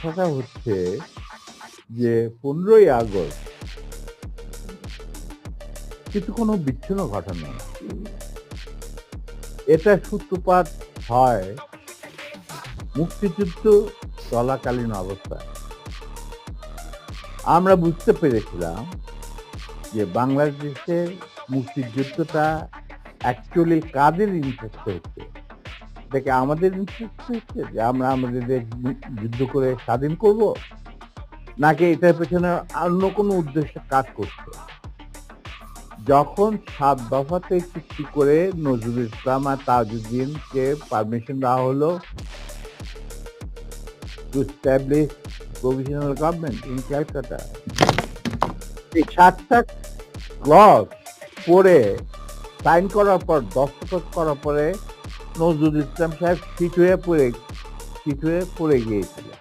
কথাটা হচ্ছে যে ১৫ই আগস্ট কিন্তু কোনো বিচ্ছিন্ন ঘটনা না। এটার সূত্রপাত হয় মুক্তিযুদ্ধ চলাকালীন অবস্থায়। আমরা বুঝতে পেরেছিলাম যে বাংলাদেশের মুক্তিযুদ্ধটা অ্যাকচুয়ালি কাদের ইন্টারেস্টে হচ্ছে? এটা কি আমাদের ইন্টারেস্টে হচ্ছে যে আমরা আমাদের দেশ যুদ্ধ করে স্বাধীন করব? নাকি এটার পেছনে অন্য কোনো উদ্দেশ্যে কাজ করছে? যখন ৭ দফাতে চুক্তি করে নজরুল ইসলাম আর তাজউদ্দিনকে পারমিশন দেওয়া হলো to establish provisional government in Calcutta. এই ৭ টা ক্লজ পড়ে সাইন করার পর দস্তখত করার পরে নজরুল ইসলাম সাহেব ফিট হয়ে পড়ে গিয়েছিলেন।